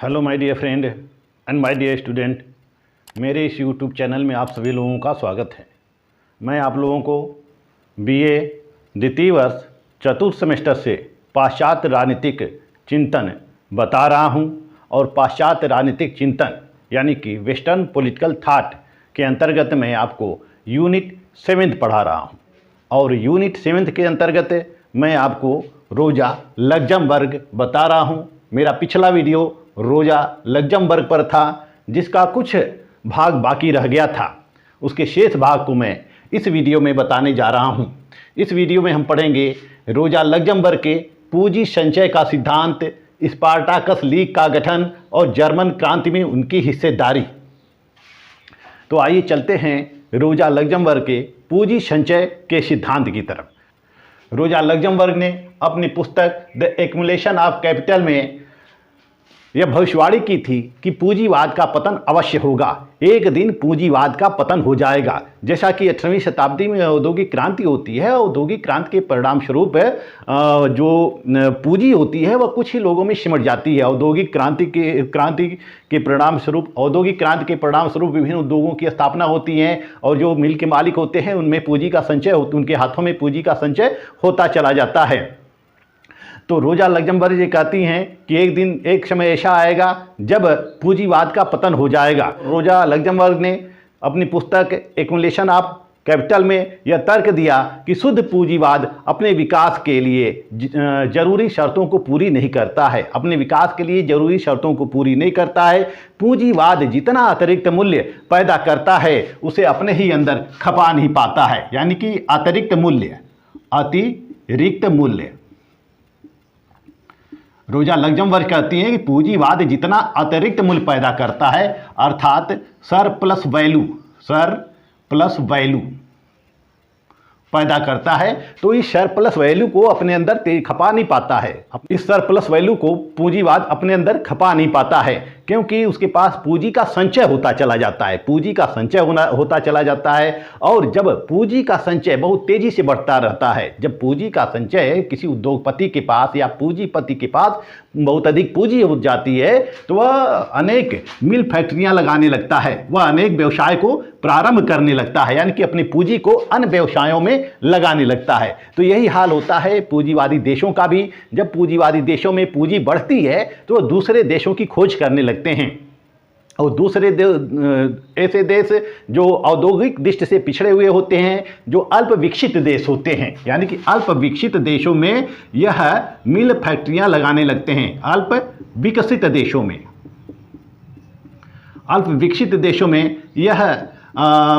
Hello my dear friend and my dear student, मेरे इस YouTube channel में आप सभी लोगों का स्वागत है। मैं आप लोगों को बीए द्वितीय वर्ष चतुर्थ सेमेस्टर से पाश्चात्य राजनीतिक चिंतन बता रहा हूं और पाश्चात्य राजनीतिक चिंतन यानी कि वेस्टर्न पॉलिटिकल थॉट के अंतर्गत मैं आपको यूनिट 7 पढ़ा रहा हूं और यूनिट 7 के अंतर्गत मैं आपको रोजा लग्जमबर्ग बता रहा हूं। मेरा पिछला वीडियो रोजा लग्जमबर्ग पर था, जिसका कुछ भाग बाकी रह गया था। उसके शेष भाग को मैं इस वीडियो में बताने जा रहा हूं। इस वीडियो में हम पढ़ेंगे रोजा लग्जमबर्ग के पूंजी संचय का सिद्धांत, स्पार्टाकस लीग का गठन और जर्मन क्रांति में उनकी हिस्सेदारी। तो आइए चलते हैं रोजा लग्जमबर्ग के पूंजी संचय के सिद्धांत की तरफ। रोजा लग्जमबर्ग ने अपनी पुस्तक द एक्युमुलेशन ऑफ कैपिटल में यह भविष्यवाणी की थी कि पूंजीवाद का पतन अवश्य होगा, एक दिन पूंजीवाद का पतन हो जाएगा। जैसा कि 18वीं शताब्दी में औद्योगिक क्रांति होती है, औद्योगिक क्रांति के परिणाम स्वरूप जो पूंजी होती है वह कुछ ही लोगों में सिमट जाती है। औद्योगिक क्रांति के परिणाम स्वरूप विभिन्न उद्योगों की स्थापना होती है और जो मिल के मालिक होते हैं उनमें पूंजी का संचय उनके हाथों में पूंजी का संचय होता चला जाता है। तो रोजा लग्जमबर्ग ये कहती हैं कि एक समय ऐसा आएगा जब पूंजीवाद का पतन हो जाएगा। रोजा लग्जमबर्ग ने अपनी पुस्तक एक्युमुलेशन ऑफ कैपिटल में यह तर्क दिया कि शुद्ध पूंजीवाद अपने विकास के लिए जरूरी शर्तों को पूरी नहीं करता है। पूंजीवाद जितना अतिरिक्त मूल्य पैदा करता है उसे अपने ही अंदर खपा नहीं पाता है। यानी कि अतिरिक्त मूल्य रोजा लग्जमबर्ग कहती हैं कि पूंजीवाद जितना अतिरिक्त मूल्य पैदा करता है, अर्थात सरप्लस वैल्यू पैदा करता है, तो इस सरप्लस वैल्यू को अपने अंदर खपा नहीं पाता है। इस सरप्लस वैल्यू को पूंजीवाद अपने अंदर खपा नहीं पाता है, क्योंकि उसके पास पूंजी का संचय होता चला जाता है। और जब पूंजी का संचय बहुत तेजी से बढ़ता रहता है, जब पूंजी का संचय किसी उद्योगपति के पास या पूंजीपति के पास बहुत अधिक पूंजी हो जाती है, तो वह अनेक मिल फैक्ट्रियां लगाने लगता है, वह अनेक व्यवसाय को प्रारंभ करने लगता है, यानी कि अपनी पूंजी को अन्य व्यवसायों में लगाने लगता है। तो यही हाल होता है पूंजीवादी देशों का भी। जब पूंजीवादी देशों में पूंजी बढ़ती है तो दूसरे देशों की खोज करने लगते हैं और दूसरे ऐसे देश जो औद्योगिक दृष्टि से पिछड़े हुए होते हैं, जो अल्प विकसित देश होते हैं, यानी कि अल्प विकसित देशों में यह मिल फैक्ट्रियां लगाने लगते हैं। अल्प विकसित देशों में यह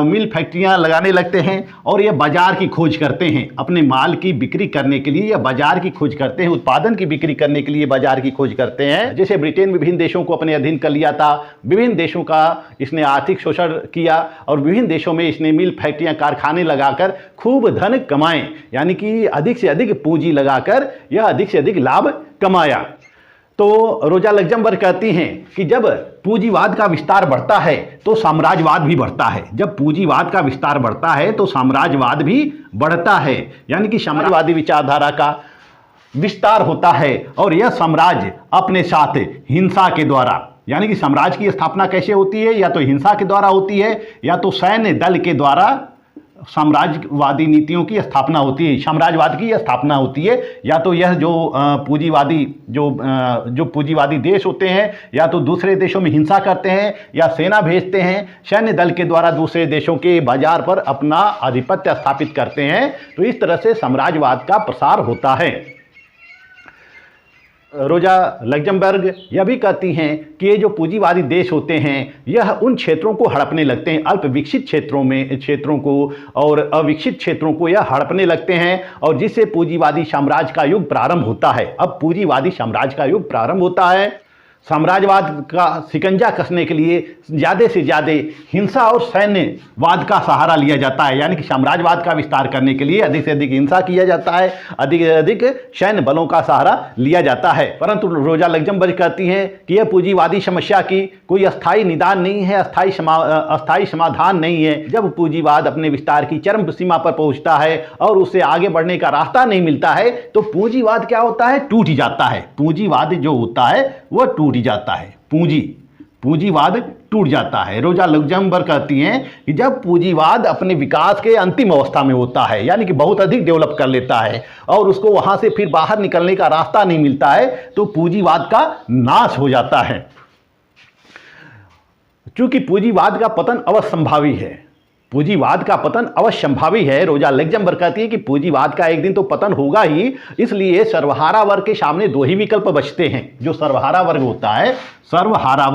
मिल फैक्ट्रियां लगाने लगते हैं और यह बाजार की खोज करते हैं। अपने माल की बिक्री करने के लिए यह बाजार की खोज करते हैं, उत्पादन की बिक्री करने के लिए बाजार की खोज करते हैं। जैसे ब्रिटेन विभिन्न देशों को अपने अधीन कर लिया था, विभिन्न देशों का इसने आर्थिक शोषण किया और विभिन्न देशों में इसने मिल फैक्ट्रियां कारखाने लगाकर खूब धन कमाए, यानी कि अधिक से अधिक पूंजी लगाकर यह अधिक से अधिक लाभ कमाया। तो रोजा लग्जमबर्ग कहती हैं कि जब पूंजीवाद का विस्तार बढ़ता है तो साम्राज्यवाद भी बढ़ता है। जब पूंजीवाद का विस्तार बढ़ता है तो साम्राज्यवाद भी बढ़ता है, यानी कि साम्राज्यवादी विचारधारा का विस्तार होता है और यह साम्राज्य अपने साथ हिंसा के द्वारा, यानी कि साम्राज्य की स्थापना कैसे होती है, या तो हिंसा के द्वारा होती है या तो सैन्य दल के द्वारा साम्राज्यवादी नीतियों की स्थापना होती है, साम्राज्यवाद की स्थापना होती है। या तो यह जो पूंजीवादी देश होते हैं या तो दूसरे देशों में हिंसा करते हैं या सेना भेजते हैं, सैन्य दल के द्वारा दूसरे देशों के बाजार पर अपना आधिपत्य स्थापित करते हैं। तो इस तरह से साम्राज्यवाद का प्रसार होता है। रोजा लग्जमबर्ग यह भी कहती हैं कि ये जो पूंजीवादी देश होते हैं यह उन क्षेत्रों को हड़पने लगते हैं, अल्प विकसित क्षेत्रों को और अविकसित क्षेत्रों को यह हड़पने लगते हैं, और जिससे पूंजीवादी साम्राज्य का युग प्रारंभ होता है। अब पूंजीवादी साम्राज्य का युग प्रारंभ होता है। साम्राज्यवाद का शिकंजा कसने के लिए ज़्यादा से ज़्यादा हिंसा और सैन्यवाद का सहारा लिया जाता है, यानी कि साम्राज्यवाद का विस्तार करने के लिए अधिक से अधिक हिंसा किया जाता है, अधिक से अधिक सैन्य बलों का सहारा लिया जाता है। परंतु रोजा लग्जमबर्ग कहती हैं कि यह पूंजीवादी समस्या की कोई अस्थायी निदान नहीं है, अस्थायी समाधान नहीं है। जब पूंजीवाद अपने विस्तार की चरम सीमा पर पहुंचता है और उससे आगे बढ़ने का रास्ता नहीं मिलता है तो पूंजीवाद क्या होता है, टूट जाता है। पूंजीवाद जो होता है वह टूट टूट जाता है, पूंजीवाद टूट जाता है। रोजा लग्जमबर्ग कहती हैं कि जब पूंजीवाद अपने विकास के अंतिम अवस्था में होता है, यानी कि बहुत अधिक डेवलप कर लेता है और उसको वहां से फिर बाहर निकलने का रास्ता नहीं मिलता है, तो पूंजीवाद का नाश हो जाता है। चूंकि पूंजीवाद का पतन अवश्यंभावी है, पूंजीवाद का पतन अवश्यंभावी है। रोजा लग्जमबर्ग कहती है कि पूंजीवाद का एक दिन तो पतन होगा ही, इसलिए सर्वहारा वर्ग के सामने दो ही विकल्प बचते हैं। जो सर्वहारा वर्ग होता है, सर्वहारा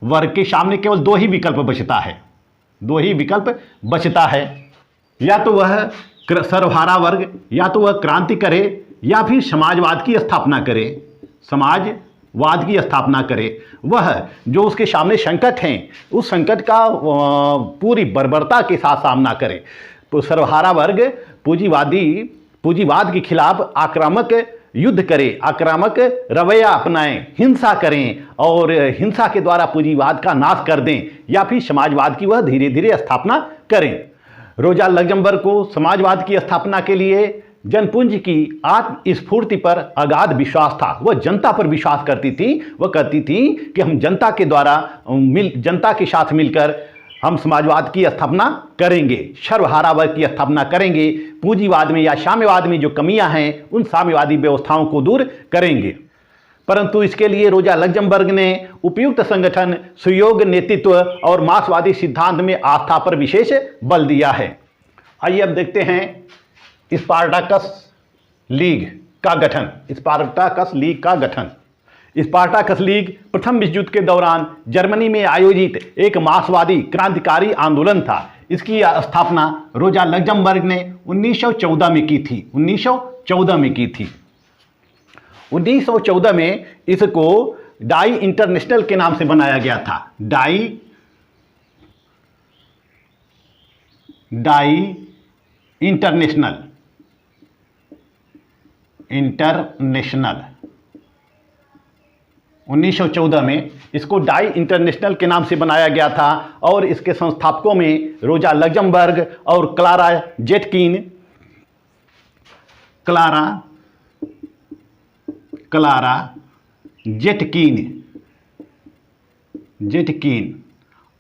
वर्ग के सामने केवल दो ही विकल्प बचता है, दो ही विकल्प बचता है। या तो वह सर्वहारा वर्ग या तो वह क्रांति करे या फिर समाजवाद की स्थापना करे, समाजवाद की स्थापना करे। वह जो उसके सामने संकट हैं, उस संकट का पूरी बर्बरता के साथ सामना करे। तो सर्वहारा वर्ग पूंजीवाद के खिलाफ आक्रामक युद्ध करे, आक्रामक रवैया अपनाएं, हिंसा करें और हिंसा के द्वारा पूंजीवाद का नाश कर दें, या फिर समाजवाद की वह धीरे धीरे स्थापना करें। रोजा लग्जमबर्ग को समाजवाद की स्थापना के लिए जनपुंज की आत्मस्फूर्ति पर अगाध विश्वास था। वह जनता पर विश्वास करती थी। वह कहती थी कि हम जनता के द्वारा जनता के साथ मिलकर हम समाजवाद की स्थापना करेंगे, सर्वहारा वर्ग की स्थापना करेंगे, पूंजीवाद में या साम्यवाद में जो कमियां हैं उन साम्यवादी व्यवस्थाओं को दूर करेंगे। परंतु इसके लिए रोजा लग्जमबर्ग ने उपयुक्त संगठन, सुयोग्य नेतृत्व और मार्क्सवादी सिद्धांत में आस्था पर विशेष बल दिया है। आइए अब देखते हैं स्पार्टाकस लीग का गठन। स्पार्टाकस लीग का गठन। स्पार्टाकस लीग प्रथम विश्व युद्ध के दौरान जर्मनी में आयोजित एक मार्क्सवादी क्रांतिकारी आंदोलन था। इसकी स्थापना रोजा लग्जमबर्ग ने 1914 में की थी। 1914 में की थी। 1914 में इसको डाई इंटरनेशनल के नाम से बनाया गया था। डाई इंटरनेशनल 1914 में इसको डाई इंटरनेशनल के नाम से बनाया गया था और इसके संस्थापकों में रोजा लग्जमबर्ग और क्लारा जेटकिन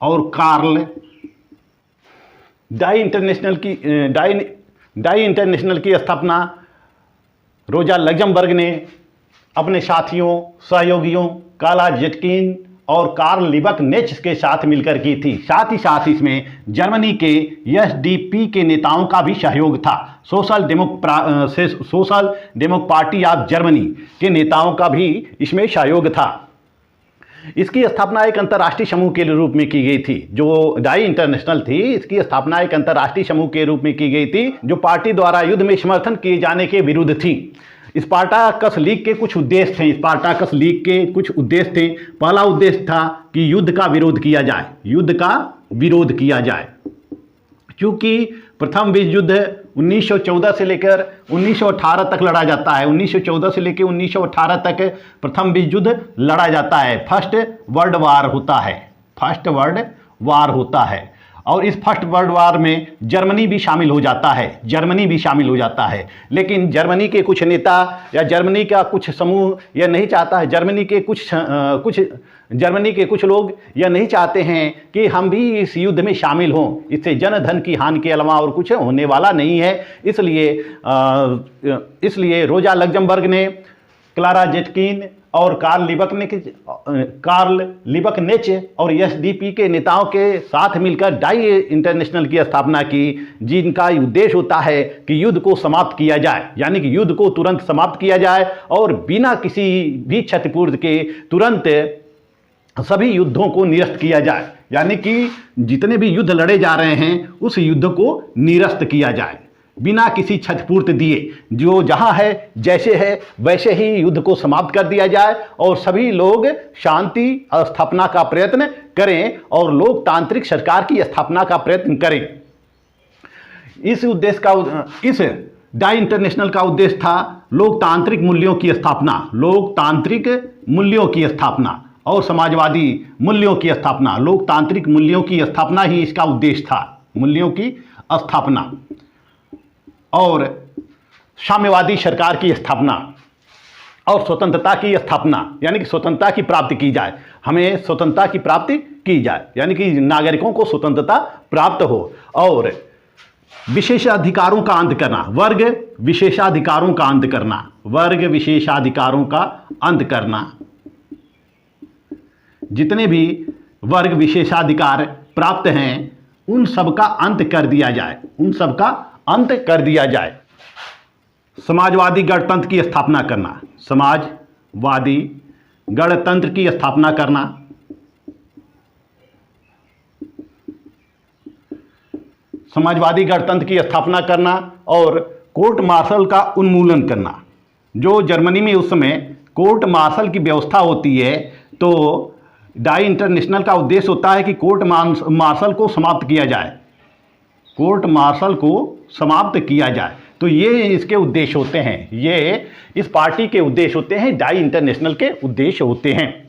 और कार्ल। डाई इंटरनेशनल की स्थापना रोजा लग्जमबर्ग ने अपने साथियों, सहयोगियों काला जेटकिन और कार्ल लिबकनेच के साथ मिलकर की थी। साथ ही साथ इसमें जर्मनी के एसडीपी के नेताओं का भी सहयोग था। Social democratic party of Germany के नेताओं का भी इसमें सहयोग था। इसकी स्थापना एक अंतर्राष्ट्रीय समूह के रूप में की गई थी। जो डाई इंटरनेशनल थी, इसकी स्थापना एक अंतर्राष्ट्रीय समूह के रूप में की गई थी जो पार्टी द्वारा युद्ध में समर्थन किए जाने के विरुद्ध थी। स्पार्टाकस लीग के कुछ उद्देश्य थे। स्पार्टाकस लीग के कुछ उद्देश्य थे। पहला उद्देश्य था कि युद्ध का विरोध किया जाए, युद्ध का विरोध किया जाए। क्योंकि प्रथम विश्व युद्ध 1914 से लेकर 1918 तक लड़ा जाता है। 1914 से लेकर 1918 तक प्रथम विश्व युद्ध लड़ा जाता है। फर्स्ट वर्ल्ड वार होता है और इस फर्स्ट वर्ल्ड वार में जर्मनी भी शामिल हो जाता है। लेकिन जर्मनी के कुछ नेता या जर्मनी का कुछ समूह यह नहीं चाहता है, जर्मनी के कुछ लोग यह नहीं चाहते हैं कि हम भी इस युद्ध में शामिल हों। इससे जनधन की हानि के अलावा और कुछ होने वाला नहीं है। इसलिए रोजा लग्जमबर्ग ने क्लारा जेटकिन और कार्ल लिबकनेच और एसडीपी के नेताओं के साथ मिलकर डाई इंटरनेशनल की स्थापना की, जिनका उद्देश्य होता है कि युद्ध को समाप्त किया जाए, यानी कि युद्ध को तुरंत समाप्त किया जाए और बिना किसी भी क्षतिपूर्ति के तुरंत सभी युद्धों को निरस्त किया जाए। यानी कि जितने भी युद्ध लड़े जा रहे हैं उस युद्ध को निरस्त किया जाए बिना किसी क्षतिपूर्ति दिए। जो जहां है जैसे है वैसे ही युद्ध को समाप्त कर दिया जाए और सभी लोग शांति स्थापना का प्रयत्न करें और लोकतांत्रिक सरकार की स्थापना का प्रयत्न करें। इस डाई इंटरनेशनल का उद्देश्य था लोकतांत्रिक मूल्यों की स्थापना और समाजवादी मूल्यों की स्थापना। लोकतांत्रिक मूल्यों की स्थापना ही इसका उद्देश्य था, मूल्यों की स्थापना और साम्यवादी सरकार की स्थापना। और स्वतंत्रता की स्थापना, यानी कि स्वतंत्रता की प्राप्ति की जाए, हमें स्वतंत्रता की प्राप्ति की जाए, यानी कि नागरिकों को स्वतंत्रता प्राप्त हो। और विशेषाधिकारों का अंत करना, वर्ग विशेषाधिकारों का अंत करना, वर्ग विशेषाधिकारों का अंत करना, जितने भी वर्ग विशेषाधिकार प्राप्त हैं उन सब का अंत कर दिया जाए, उन सब का अंत कर दिया जाए। समाजवादी गणतंत्र की स्थापना करना, समाजवादी गणतंत्र की स्थापना करना, समाजवादी गणतंत्र की स्थापना करना और कोर्ट मार्शल का उन्मूलन करना। जो जर्मनी में उस समय कोर्ट मार्शल की व्यवस्था होती है, तो डाई इंटरनेशनल का उद्देश्य होता है कि कोर्ट मार्शल को समाप्त किया जाए, कोर्ट मार्शल को समाप्त किया जाए। तो ये इसके उद्देश्य होते हैं, ये इस पार्टी के उद्देश्य होते हैं, डाई इंटरनेशनल के उद्देश्य होते हैं।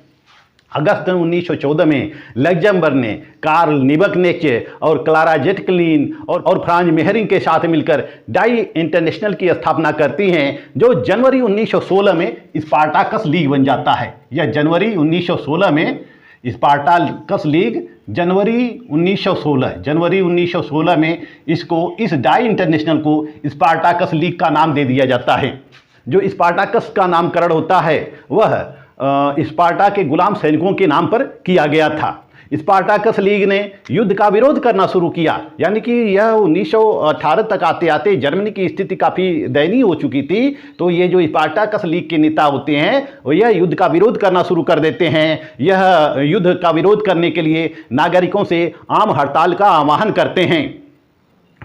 अगस्त 1914 में लग्जमबर्ग ने कार्ल लिबकनेच और क्लारा ज़ेटकिलीन और फ्रांज मेहरिंग के साथ मिलकर डाई इंटरनेशनल की स्थापना करती हैं, जो जनवरी 1916 में स्पार्टाकस लीग बन जाता है। यह जनवरी 1916 में स्पार्टाकस लीग जनवरी 1916 में इस डाई इंटरनेशनल को स्पार्टाकस लीग का नाम दे दिया जाता है। जो स्पार्टाकस का नामकरण होता है वह स्पार्टा के गुलाम सैनिकों के नाम पर किया गया था। स्पार्टाकस लीग ने युद्ध का विरोध करना शुरू किया, यानी कि यह 1918 तक आते आते जर्मनी की स्थिति काफ़ी दयनीय हो चुकी थी। तो ये जो स्पार्टाकस लीग के नेता होते हैं यह युद्ध का विरोध करना शुरू कर देते हैं। यह युद्ध का विरोध करने के लिए नागरिकों से आम हड़ताल का आह्वान करते हैं।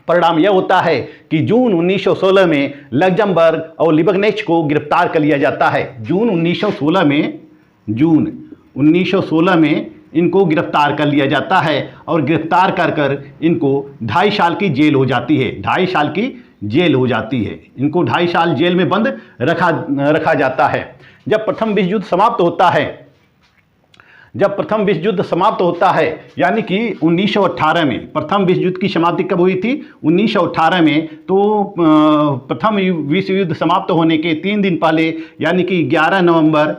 परिणाम यह होता है कि जून 1916 में लग्जमबर्ग और लिबकनेच को गिरफ्तार कर लिया जाता है। जून 1916 में इनको गिरफ्तार कर लिया जाता है और गिरफ्तार कर इनको 2.5 साल की जेल हो जाती है, 2.5 साल की जेल हो जाती है। इनको 2.5 साल जेल में बंद रखा जाता है। जब प्रथम विश्व युद्ध समाप्त होता है, यानी कि 1918 में, प्रथम विश्व युद्ध की समाप्ति कब हुई थी? 1918 में। तो प्रथम विश्व युद्ध समाप्त होने के 3 दिन पहले, यानी कि 11 नवंबर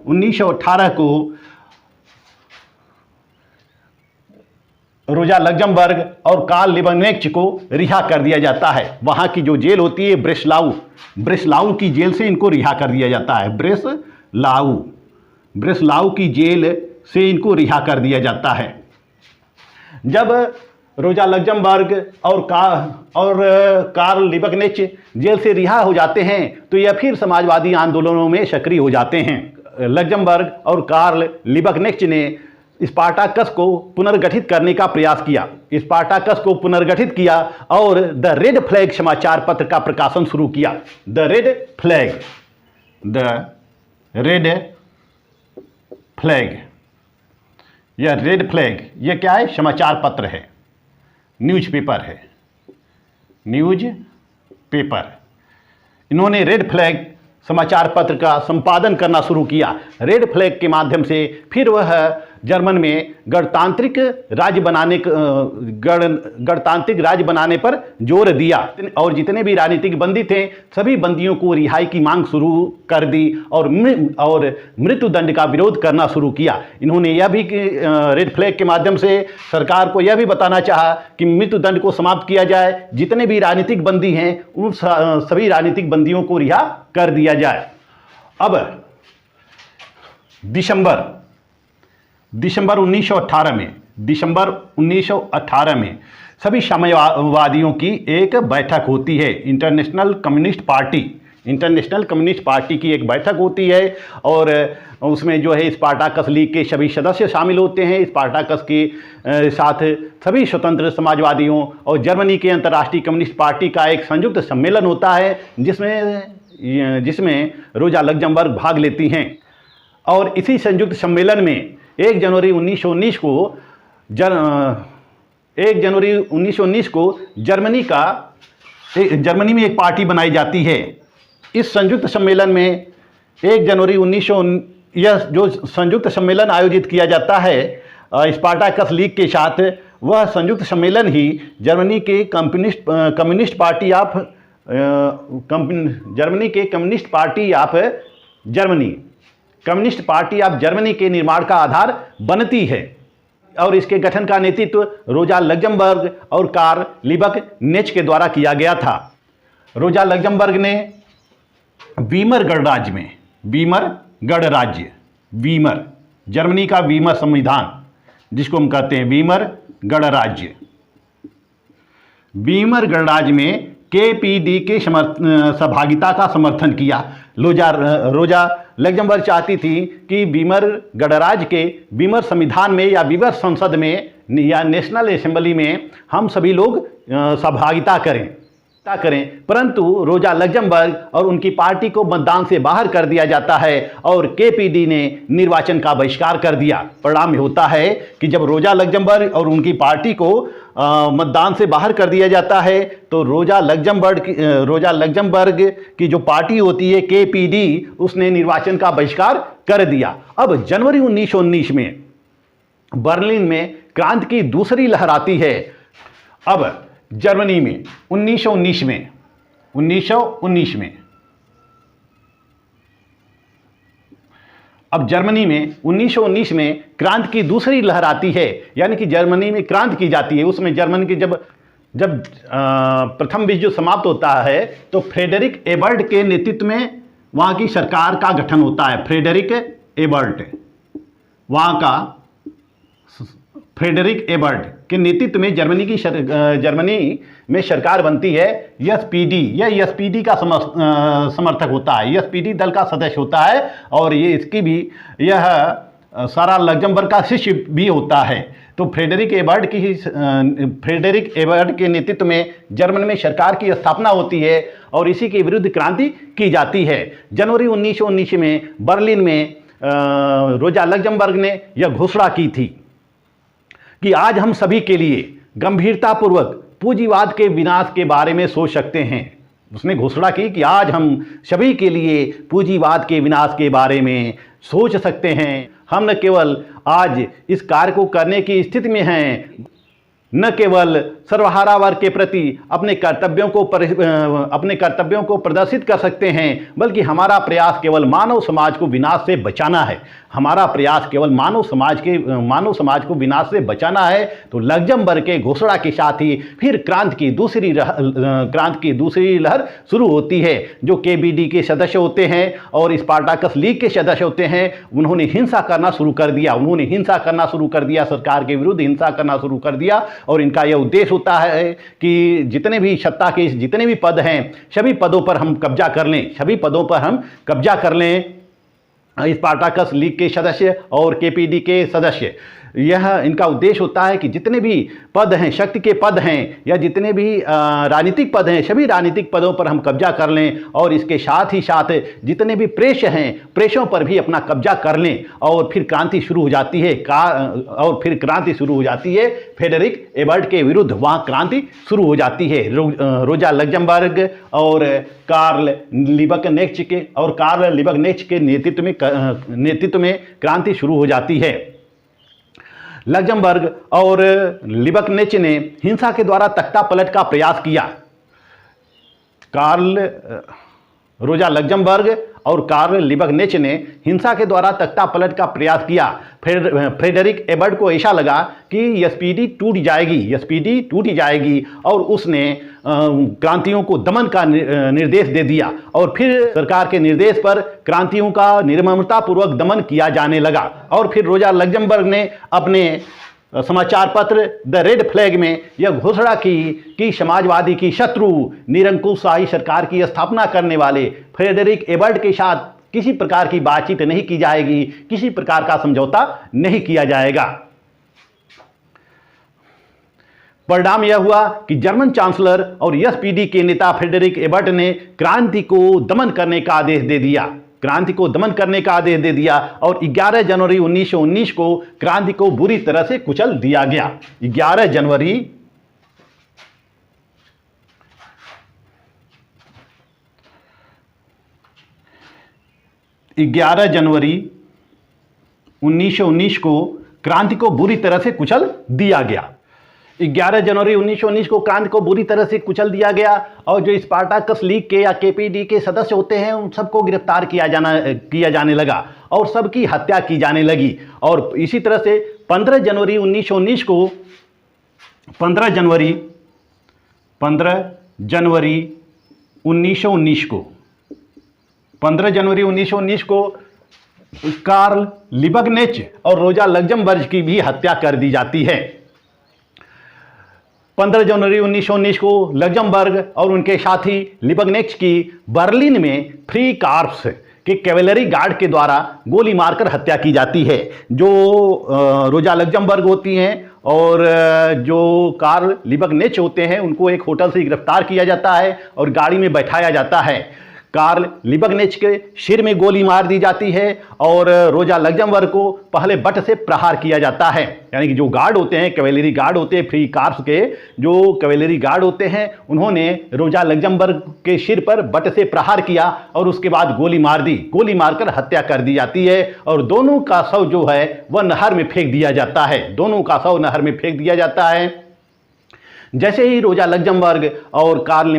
1918 को रोजा लग्जमबर्ग और कार्ल लिबकनेच को रिहा कर दिया जाता है। वहाँ की जो जेल होती है ब्रेसलाउ की जेल से इनको रिहा कर दिया जाता है। ब्रेसलाउ की जेल से इनको रिहा कर दिया जाता है। जब रोजा लग्जमबर्ग और कार्ल लिबकनेच जेल से रिहा हो जाते हैं तो यह फिर समाजवादी आंदोलनों में सक्रिय हो जाते हैं। लग्जमबर्ग और कार्ल लिबकनेच ने स्पार्टाकस को पुनर्गठित करने का प्रयास किया, स्पार्टाकस को पुनर्गठित किया और द रेड फ्लैग समाचार पत्र का प्रकाशन शुरू किया। द रेड फ्लैग, यह रेड फ्लैग ये क्या है? समाचार पत्र है, न्यूज़पेपर है, न्यूज़पेपर। इन्होंने रेड फ्लैग समाचार पत्र का संपादन करना शुरू किया। रेड फ्लैग के माध्यम से फिर वह जर्मन में गणतांत्रिक राज्य बनाने पर जोर दिया और जितने भी राजनीतिक बंदी थे सभी बंदियों को रिहाई की मांग शुरू कर दी और मृत्युदंड का विरोध करना शुरू किया। इन्होंने यह भी रेड फ्लैग के माध्यम से सरकार को यह भी बताना चाहा कि मृत्युदंड को समाप्त किया जाए, जितने भी राजनीतिक बंदी हैं उन सभी राजनीतिक बंदियों को रिहा कर दिया जाए। अब दिसंबर 1918 में सभी साम्यवादियों की एक बैठक होती है। इंटरनेशनल कम्युनिस्ट पार्टी की एक बैठक होती है और उसमें जो है स्पार्टाकस लीग के सभी सदस्य शामिल होते हैं। स्पार्टाकस के साथ सभी स्वतंत्र समाजवादियों और जर्मनी के अंतर्राष्ट्रीय कम्युनिस्ट पार्टी का एक संयुक्त सम्मेलन होता है जिसमें रोजा लग्जमबर्ग भाग लेती हैं। और इसी संयुक्त सम्मेलन में 1 जनवरी 1919 को जर्मनी में एक पार्टी बनाई जाती है। इस संयुक्त सम्मेलन में 1 जनवरी यह जो संयुक्त सम्मेलन आयोजित किया जाता है स्पार्टाकस लीग के साथ, वह संयुक्त सम्मेलन ही जर्मनी के कम्युनिस्ट पार्टी ऑफ जर्मनी के communist party of Germany, communist party of Germany के निर्माण का आधार बनती है और इसके गठन का नेतृत्व रोजा लग्जमबर्ग और कार्ल लिबक नेच के द्वारा किया गया था। रोजा लग्जमबर्ग ने वीमर गणराज्य में, वीमर गणराज्य, वीमर जर्मनी का वीमर संविधान जिसको हम कहते हैं वीमर गणराज्य, वीमर गणराज्य में केपीडी के सहभागिता का समर्थन किया। रोजा लग्जमबर्ग चाहती थी कि वीमर गणराज्य के वीमर संविधान में या वीमर संसद में या नेशनल असेंबली में हम सभी लोग सहभागिता करें, परंतु रोजा लग्जमबर्ग और उनकी पार्टी को मतदान से बाहर कर दिया जाता है और केपीडी ने निर्वाचन का बहिष्कार कर दिया। परिणाम होता है कि जब रोजा लग्जमबर्ग और उनकी पार्टी को मतदान से बाहर कर दिया जाता है तो रोजा लग्जमबर्ग की जो पार्टी होती है केपीडी, उसने निर्वाचन का बहिष्कार कर दिया। अब जनवरी 1919 में बर्लिन में क्रांति की दूसरी लहर आती है। अब जर्मनी में 1919 में अब जर्मनी में 1919 में क्रांति की दूसरी लहर आती है, यानी कि जर्मनी में क्रांति की जाती है। उसमें जर्मनी की जब प्रथम विश्व युद्ध समाप्त होता है तो फ्रेडरिक एबर्ट के नेतृत्व में वहाँ की सरकार का गठन होता है। फ्रेडरिक के नेतृत्व में जर्मनी में सरकार बनती है। एसपीडी का समर्थक होता है, एसपीडी दल का सदस्य होता है और यह सारा लग्जमबर्ग का शिष्य भी होता है। तो फ्रेडरिक एबर्ट के नेतृत्व में जर्मनी में सरकार की स्थापना होती है और इसी के विरुद्ध क्रांति की जाती है। जनवरी 1919 में बर्लिन में रोजा लग्जमबर्ग ने यह घोषणा की थी कि आज हम सभी के लिए गंभीरतापूर्वक पूंजीवाद के विनाश के बारे में सोच सकते हैं। उसने घोषणा की कि आज हम सभी के लिए पूंजीवाद के विनाश के बारे में सोच सकते हैं। हम न केवल आज इस कार्य को करने की स्थिति में हैं, न केवल सर्वहारा वर्ग के प्रति अपने कर्तव्यों को प्रदर्शित कर सकते हैं, बल्कि हमारा प्रयास केवल मानव समाज को विनाश से बचाना है। हमारा प्रयास केवल मानव समाज को विनाश से बचाना है। तो लग्जमबर्ग के घोषणा के साथ ही फिर क्रांति की दूसरी लहर शुरू होती है। जो केपीडी के सदस्य होते हैं और स्पार्टाकस लीग के सदस्य होते हैं, उन्होंने हिंसा करना शुरू कर दिया, सरकार के विरुद्ध हिंसा करना शुरू कर दिया। और इनका यह उद्देश्य होता है कि जितने भी सत्ता के जितने भी पद हैं, सभी पदों पर हम कब्जा कर लें। स्पार्टाकस लीग के सदस्य और केपीडी के सदस्य, यह इनका उद्देश्य होता है कि जितने भी पद हैं, शक्ति के पद हैं या जितने भी राजनीतिक पद हैं, सभी राजनीतिक पदों पर हम कब्जा कर लें और इसके साथ ही साथ जितने भी प्रेस हैं, प्रेसों पर भी अपना कब्जा कर लें। और फिर क्रांति शुरू हो जाती है फ्रेडरिक एबर्ट के विरुद्ध। वहाँ क्रांति शुरू हो जाती है। रोजा लग्जमबर्ग और कार्ल लिबक नेच के नेतृत्व में क्रांति शुरू हो जाती है। लग्जमबर्ग और लिबकनेच ने हिंसा के द्वारा तख्ता पलट का प्रयास किया। रोजा लग्जमबर्ग और कार्ल लिबकनेच ने हिंसा के द्वारा तख्ता पलट का प्रयास किया। फ्रेडरिक एबर्ट को ऐसा लगा कि एसपीडी टूट जाएगी और उसने क्रांतियों को दमन का निर्देश दे दिया और फिर सरकार के निर्देश पर क्रांतियों का निर्ममतापूर्वक दमन किया जाने लगा। और फिर रोजा लग्जमबर्ग ने अपने समाचार पत्र द रेड फ्लैग में यह घोषणा की कि समाजवादी की शत्रु निरंकुशशाही सरकार की स्थापना करने वाले फ्रेडरिक एबर्ट के साथ किसी प्रकार की बातचीत नहीं की जाएगी, किसी प्रकार का समझौता नहीं किया जाएगा। परिणाम यह हुआ कि जर्मन चांसलर और एसपीडी के नेता फ्रेडरिक एबर्ट ने क्रांति को दमन करने का आदेश दे दिया और 11 जनवरी 1919 को क्रांति को बुरी तरह से कुचल दिया गया। 11 जनवरी 1919 को क्रांति को बुरी तरह से कुचल दिया गया। 11 जनवरी 1919 को क्रांति को बुरी तरह से कुचल दिया गया और जो स्पार्टाकस लीग के या केपीडी के सदस्य होते हैं उन सबको गिरफ्तार किया जाने लगा और सबकी हत्या की जाने लगी। और इसी तरह से 15 जनवरी 1919 को 15 जनवरी 1919 को कार्ल लिबकनेच और रोजा लग्जमबर्ग की भी हत्या कर दी जाती है। 15 जनवरी 1919 को लग्जमबर्ग और उनके साथी लिबकनेच की बर्लिन में फ्री कार्प्स के कैवेलरी गार्ड के द्वारा गोली मारकर हत्या की जाती है। जो रोजा लग्जमबर्ग होती हैं और जो कार्ल लिबकनेच होते हैं उनको एक होटल से गिरफ्तार किया जाता है और गाड़ी में बैठाया जाता है। कार्ल लिबकनेच के सिर में गोली मार दी जाती है और रोजा लग्जमबर्ग को पहले बट से प्रहार किया जाता है। यानी कि जो गार्ड होते हैं, कैवेलरी गार्ड होते हैं, फ्री कार्प्स के जो कैवेलरी गार्ड होते हैं, उन्होंने रोजा लग्जमबर्ग के सिर पर बट से प्रहार किया और उसके बाद गोली मार दी। गोली मारकर हत्या कर दी जाती है और दोनों का शव जो है वह नहर में फेंक दिया जाता है। दोनों का शव नहर में फेंक दिया जाता है। जैसे ही रोजा लग्जमबर्ग और कार्ल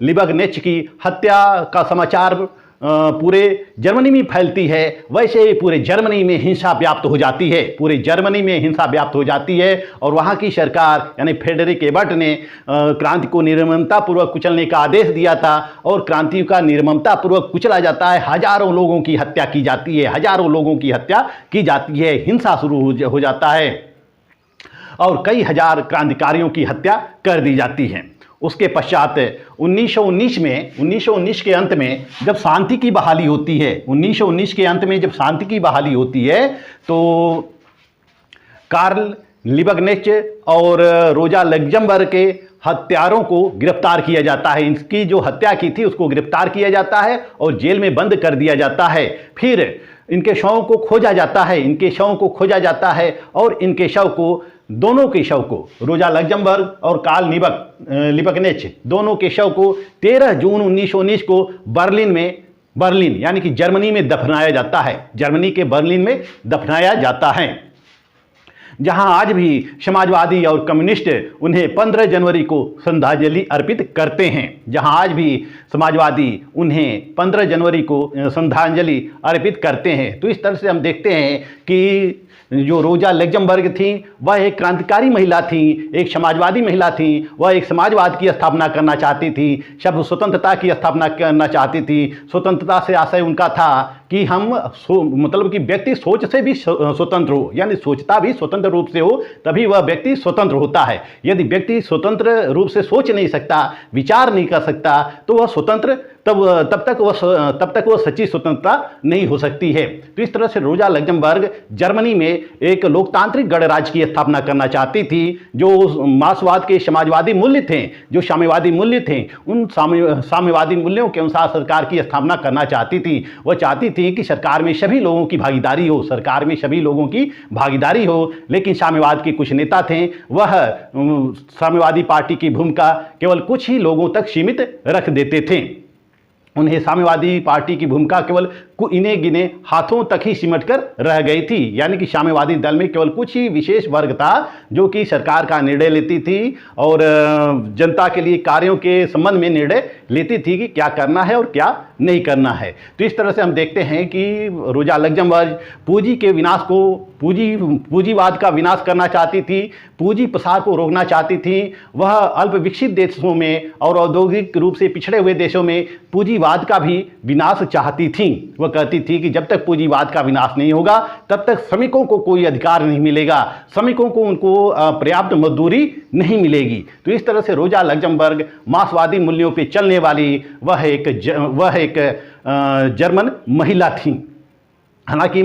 लिबकनेच की हत्या का समाचार पूरे जर्मनी में फैलती है, वैसे ही पूरे जर्मनी में हिंसा व्याप्त हो जाती है। पूरे जर्मनी में हिंसा व्याप्त हो जाती है और वहाँ की सरकार यानी फ्रेडरिक एबर्ट ने क्रांति को निर्ममतापूर्वक कुचलने का आदेश दिया था और क्रांति का निर्ममतापूर्वक कुचला जाता है। हजारों लोगों की हत्या की जाती है, हजारों लोगों की हत्या की जाती है। हिंसा शुरू हो जाता है और कई हजार क्रांतिकारियों की हत्या कर दी जाती है। उसके पश्चात 1919 के अंत में जब शांति की बहाली होती है, 1919 के अंत में जब शांति की बहाली होती है तो कार्ल लिबकनेच और रोजा लग्जमबर्ग के हत्यारों को गिरफ्तार किया जाता है। इनकी जो हत्या की थी उसको गिरफ्तार किया जाता है और जेल में बंद कर दिया जाता है। फिर इनके शवों को खोजा जाता है, और इनके शव को, दोनों के शव को, रोजा लग्जमबर्ग और कार्ल लिबकनेच दोनों के शव को 13 जून 1919 को बर्लिन यानी कि जर्मनी में दफनाया जाता है। जर्मनी के बर्लिन में दफनाया जाता है, जहां आज भी समाजवादी और कम्युनिस्ट उन्हें 15 जनवरी को श्रद्धांजलि अर्पित करते हैं। जहां आज भी समाजवादी उन्हें 15 जनवरी को श्रद्धांजलि अर्पित करते हैं। तो इस तरह से हम देखते हैं कि जो रोजा लग्जमबर्ग थी वह एक क्रांतिकारी महिला थी, एक समाजवादी महिला थी। वह एक समाजवाद की स्थापना करना चाहती थी, सब स्वतंत्रता की स्थापना करना चाहती थी। स्वतंत्रता से आशय उनका था कि हम मतलब कि व्यक्ति सोच से भी स्वतंत्र हो, यानी सोचता भी स्वतंत्र रूप से हो, तभी वह व्यक्ति स्वतंत्र होता है। यदि व्यक्ति स्वतंत्र रूप से सोच नहीं सकता, विचार नहीं कर सकता, तो वह स्वतंत्र तब तक वह सच्ची स्वतंत्रता नहीं हो सकती है। तो इस तरह से रोजा लग्जमबर्ग जर्मनी में एक लोकतांत्रिक गणराज्य की स्थापना करना चाहती थी। जो मार्क्सवाद के समाजवादी मूल्य थे, जो साम्यवादी मूल्य थे, उन साम्यवादी मूल्यों के अनुसार सरकार की स्थापना करना चाहती थी। वह चाहती थी कि सरकार में सभी लोगों की भागीदारी हो, लेकिन साम्यवाद के कुछ नेता थे, वह साम्यवादी पार्टी की भूमिका केवल कुछ ही लोगों तक सीमित रख देते थे। उन्हें साम्यवादी पार्टी की भूमिका केवल इन्हें गिने हाथों तक ही सिमट कर रह गई थी। यानी कि साम्यवादी दल में केवल कुछ ही विशेष वर्ग था जो कि सरकार का निर्णय लेती थी और जनता के लिए कार्यों के संबंध में निर्णय लेती थी कि क्या करना है और क्या नहीं करना है। तो इस तरह से हम देखते हैं कि रोजा लग्जमबर्ग पूंजीवाद का विनाश करना चाहती थी, पूंजी प्रसार को रोकना चाहती थी। वह अल्प विकसित देशों में और औद्योगिक रूप से पिछड़े हुए देशों में पूंजीवाद का भी विनाश चाहती थी। वह कहती थी कि जब तक पूंजीवाद का विनाश नहीं होगा तब तक श्रमिकों को कोई अधिकार नहीं मिलेगा, श्रमिकोों को उनको पर्याप्त मजदूरी नहीं मिलेगी। तो इस तरह से रोजा लग्जमबर्ग मार्क्सवादी मूल्यों पर चलने वाली वह एक जर्मन महिला थी। हालांकि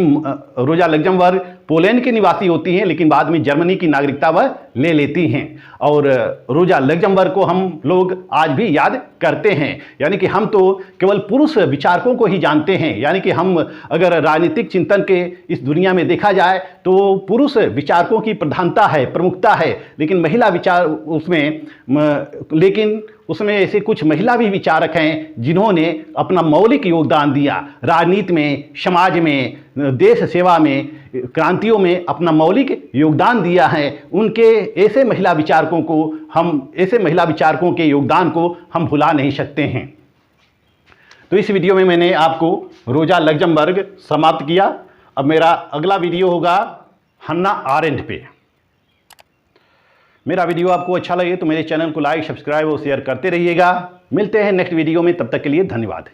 रोजा लग्जमबर्ग पोलैंड की निवासी होती हैं, लेकिन बाद में जर्मनी की नागरिकता वह ले लेती हैं। और रोजा लग्जमबर्ग को हम लोग आज भी याद करते हैं। यानी कि हम तो केवल पुरुष विचारकों को ही जानते हैं। यानी कि हम अगर राजनीतिक चिंतन के इस दुनिया में देखा जाए तो पुरुष विचारकों की प्रधानता है, प्रमुखता है, लेकिन महिला विचार उसमें लेकिन उसमें ऐसे कुछ महिला भी विचारक हैं जिन्होंने अपना मौलिक योगदान दिया, राजनीति में, समाज में, देश सेवा में, क्रांतियों में अपना मौलिक योगदान दिया है। उनके ऐसे महिला विचारकों के योगदान को हम भुला नहीं सकते हैं। तो इस वीडियो में मैंने आपको रोजा लग्जमबर्ग समाप्त किया। अब मेरा अगला वीडियो होगा हन्ना आरेंट पे। मेरा वीडियो आपको अच्छा लगे तो मेरे चैनल को लाइक, सब्सक्राइब और शेयर करते रहिएगा। मिलते हैं नेक्स्ट वीडियो में, तब तक के लिए धन्यवाद।